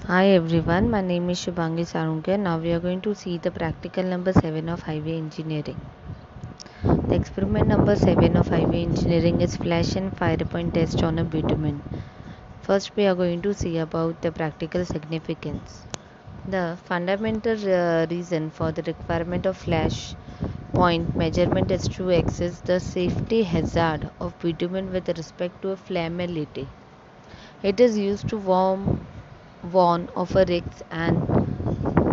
Hi everyone, my name is Shubhangi Sarunke. Now we are going to see the practical number 7 of highway engineering. The experiment number 7 of highway engineering is flash and fire point test on a bitumen. First we are going to see about the practical significance. The fundamental reason for the requirement of flash point measurement is to assess the safety hazard of bitumen with respect to flammability. It is used to warn of a risk and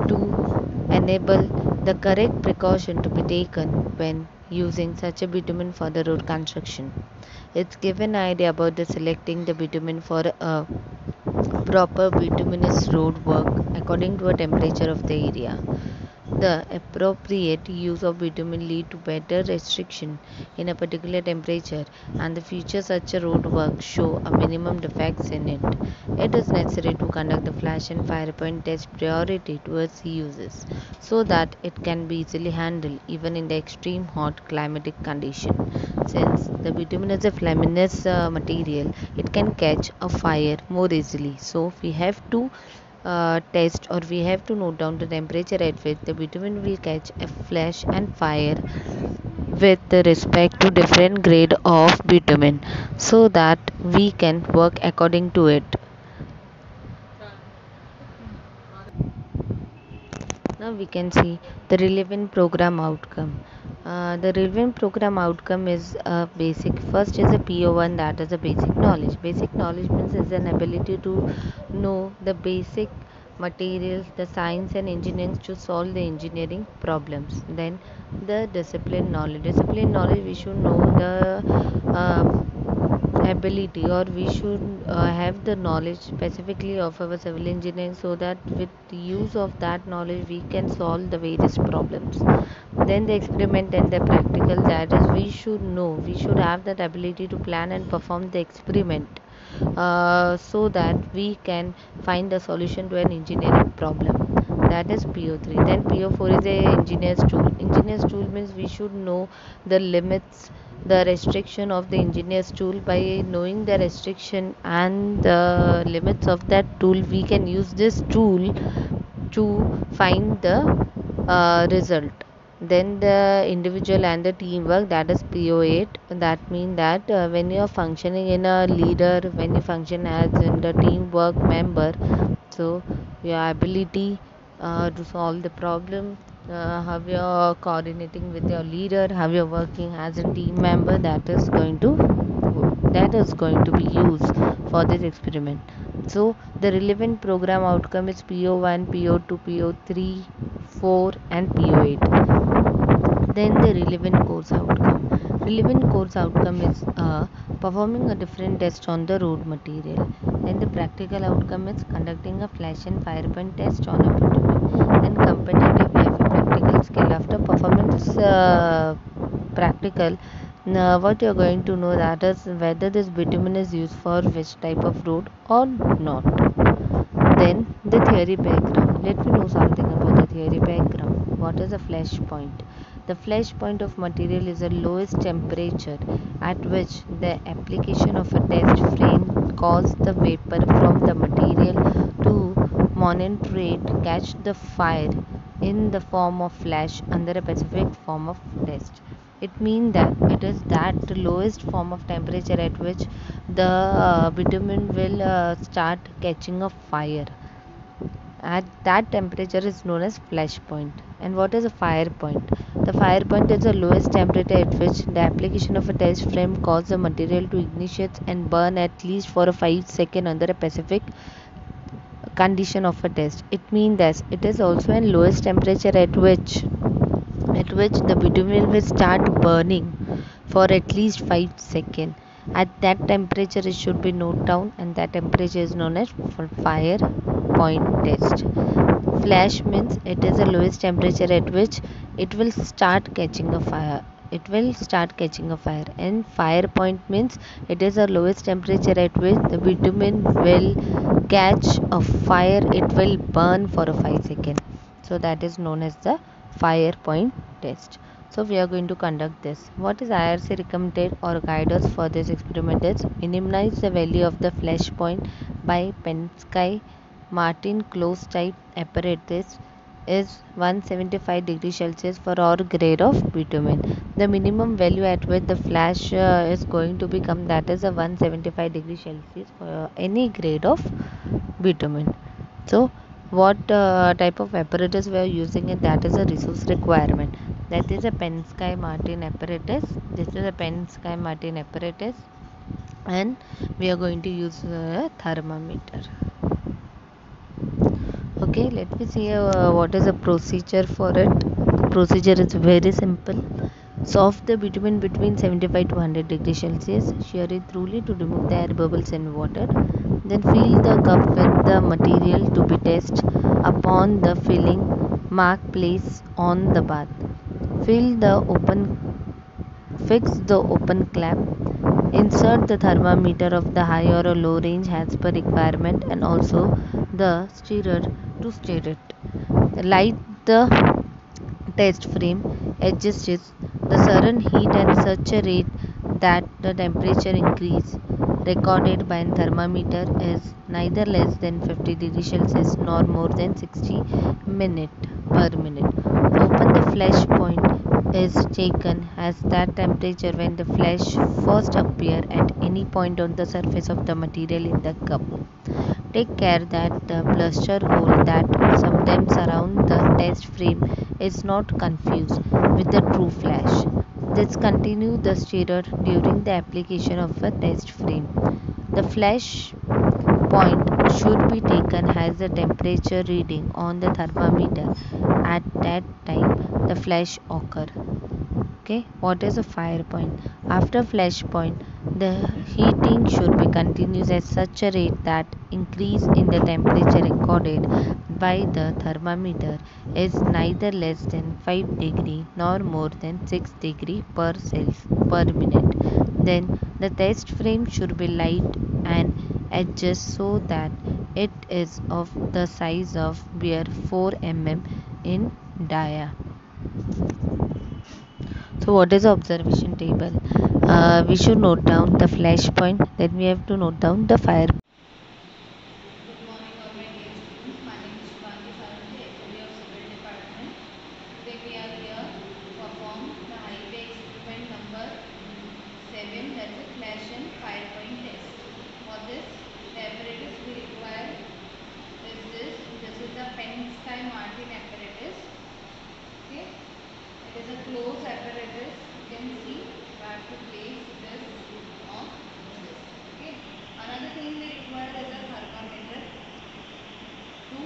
to enable the correct precaution to be taken when using such a bitumen for the road construction. It's given an idea about the selecting the bitumen for a proper bituminous road work according to a temperature of the area. The appropriate use of bitumen lead to better restriction in a particular temperature, and the future such a road work show a minimum defects in it. It is necessary to conduct the flash and fire point test priority towards uses so that it can be easily handled even in the extreme hot climatic condition. Since the bitumen is a flammable material, it can catch a fire more easily. So we have to test, or we have to note down the temperature at which the bitumen will catch a flash and fire with respect to different grade of bitumen so that we can work according to it. Now we can see the relevant program outcome. The relevant program outcome is a basic. First is a PO1, that is a basic knowledge. Basic knowledge means is an ability to know the basic materials, the science and engineering to solve the engineering problems. Then the discipline knowledge. Discipline knowledge, we should know the ability, or we should have the knowledge specifically of our civil engineering, so that with the use of that knowledge we can solve the various problems. Then the experiment and the practical, that is we should know, we should have that ability to plan and perform the experiment so that we can find the solution to an engineering problem. That is PO3. Then PO4 is a engineer's tool. Engineer's tool means we should know the limits, the restriction of the engineer's tool. By knowing the restriction and the limits of that tool, we can use this tool to find the result. Then the individual and the teamwork, that is PO8. That means that when you are functioning in a leader, when you function as in the teamwork member, so your ability to solve the problem, how you're coordinating with your leader, how you're working as a team member, that is going to be used for this experiment. So the relevant program outcome is PO1, PO2, PO3, 4 and PO8. Then the relevant course outcome. Relevant course outcome is performing a different test on the road material. Then the practical outcome is conducting a flash and fire point test on a bitumen. Then competitive, we have a practical skill. After performing this practical, what you are going to know, that is whether this bitumen is used for which type of road or not. Then the theory background. Let me know something about the theory background. What is a flash point? The flash point of material is the lowest temperature at which the application of a test frame causes the vapor from the material to monotrate catch the fire in the form of flash under a specific form of test. It means that it is that lowest form of temperature at which the bitumen will start catching a fire. At that temperature is known as flash point. And what is a fire point? The fire point is the lowest temperature at which the application of a test frame causes the material to ignites and burn at least for a 5 seconds under a specific condition of a test. It means that it is also a lowest temperature at which the bitumen will start burning for at least 5 seconds. At that temperature it should be noted down, and that temperature is known as fire point test. Flash means it is the lowest temperature at which it will start catching a fire. And fire point means it is the lowest temperature at which the bitumen will catch a fire, it will burn for a 5 seconds. So that is known as the fire point test. So we are going to conduct this. What is IRC recommended or guidance for this experiment is minimize the value of the flash point by Penske Martin closed type apparatus is 175 degrees Celsius for our grade of bitumen. The minimum value at which the flash is going to become, that is a 175 degrees Celsius for any grade of bitumen. So what type of apparatus we are using it, that is a resource requirement. That is a Penske Martin apparatus. This is a Penske Martin apparatus, and we are going to use a thermometer. Okay, let me see what is the procedure for it. The procedure is very simple. Soft the bitumen between 75 to 100 degrees Celsius. Shear it thoroughly to remove the air bubbles and water. Then fill the cup with the material to be tested. Upon the filling, mark place on the bath. Fix the open clap. Insert the thermometer of the high or a low range as per requirement, and also the stirrer to stir it. Light the test frame. Adjust the sudden heat at such a rate that the temperature increase recorded by a thermometer is neither less than 50 degrees Celsius nor more than 60 minute per minute. Open the flash point is taken as that temperature when the flash first appear at any point on the surface of the material in the cup. Take care that the bluster hole that sometimes surround the test frame is not confused with the true flash. This continue the stirrer during the application of a test frame. The flash point should be taken as the temperature reading on the thermometer at that time the flash occur. Okay, what is a fire point? After flash point, the heating should be continuous at such a rate that increase in the temperature recorded by the thermometer is neither less than 5 degree nor more than 6 degree per minute. Then the test frame should be light and adjust so that it is of the size of bare 4 mm in dia. So what is the observation table? We should note down the flash point, then we have to note down the fire. Good morning all my dear students. My name is Shivani Sarangi, FOD of Civil Department. Today we are here to perform the highway experiment number 7, that is flash and fire point test. For this, the apparatus we require is this. This is the Penske Martin apparatus. Okay. It is a closed apparatus. You can see you have to place this on this. Okay. Another thing we require is a thermometer to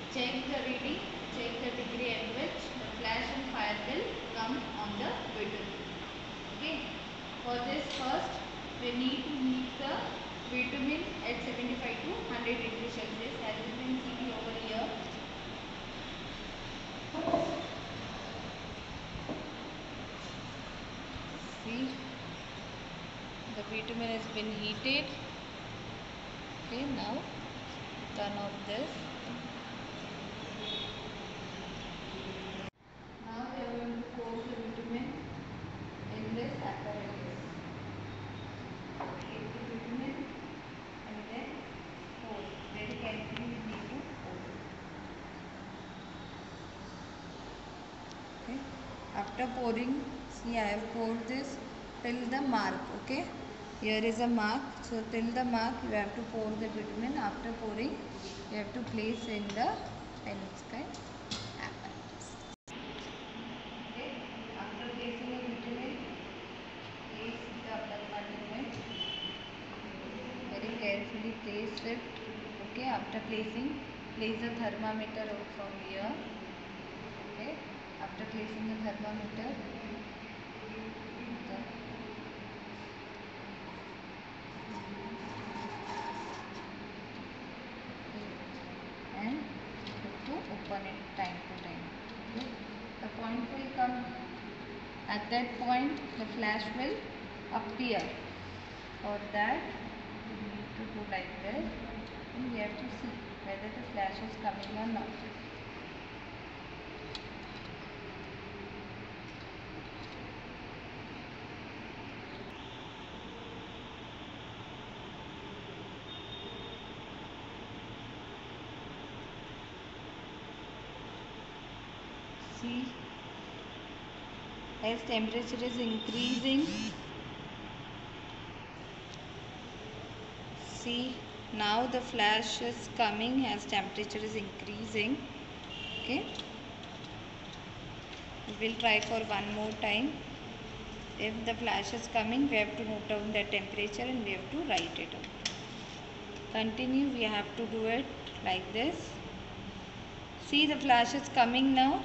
check the reading, check the degree at which the flash and fire will come on the bitumen. Okay. For this, first we need to heat the bitumen at 75 to 100 degrees Celsius, as you can see over here. See, the bitumen has been heated. Okay, now turn off this. Now we are going to pour the bitumen in this apparatus. Take the bitumen and then pour. Very carefully we need to pour. Okay. After pouring, see, I have poured this till the mark. Okay. Here is a mark. So till the mark you have to pour the bitumen. After pouring, you have to place in the Penske apparatus. Okay. After placing the bitumen, place the upper compartment. Very carefully place it. Okay. After placing, place the thermometer from here. Okay. After placing the thermometer, and to open it time to time. Okay. The point will come. At that point, the flash will appear. For that, we need to do like this, and we have to see whether the flash is coming or not. See, as temperature is increasing, see, now the flash is coming as temperature is increasing. Okay, we will try for one more time. If the flash is coming, we have to note down the temperature and we have to write it out. Continue, we have to do it like this. See, the flash is coming now.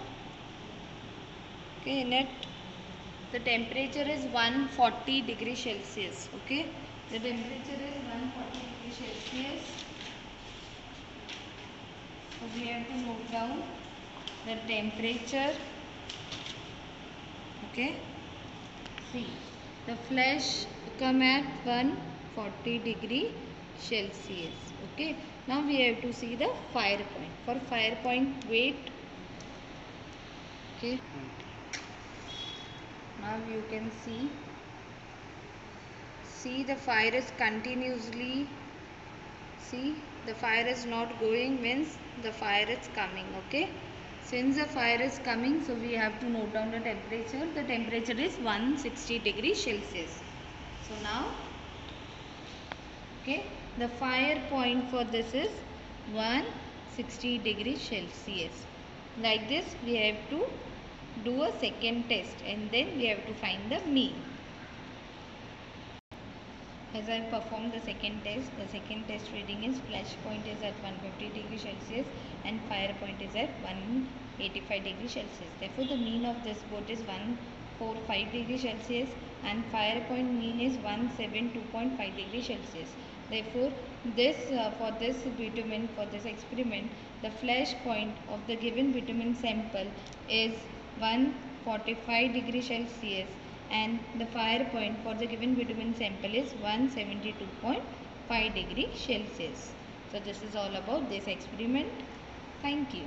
Okay, in it the temperature is 140 degrees Celsius. Okay, the temperature is 140 degrees Celsius. So we have to note down the temperature. Okay, see, the flash come at 140 degree Celsius. Okay, now we have to see the fire point. For fire point, wait. Okay, now you can see the fire is continuously. See, the fire is not going, means the fire is coming. Okay, since the fire is coming, so we have to note down the temperature. The temperature is 160 degrees Celsius. So now, okay, the fire point for this is 160 degrees Celsius. Like this, we have to do a second test and then we have to find the mean. As I performed the second test reading is flash point is at 150 degrees Celsius and fire point is at 185 degrees Celsius. Therefore, the mean of this both is 145 degrees Celsius and fire point mean is 172.5 degrees Celsius. Therefore, this for this bitumen, for this experiment, the flash point of the given bitumen sample is 145 degrees Celsius and the fire point for the given bitumen sample is 172.5 degrees Celsius. So this is all about this experiment. Thank you.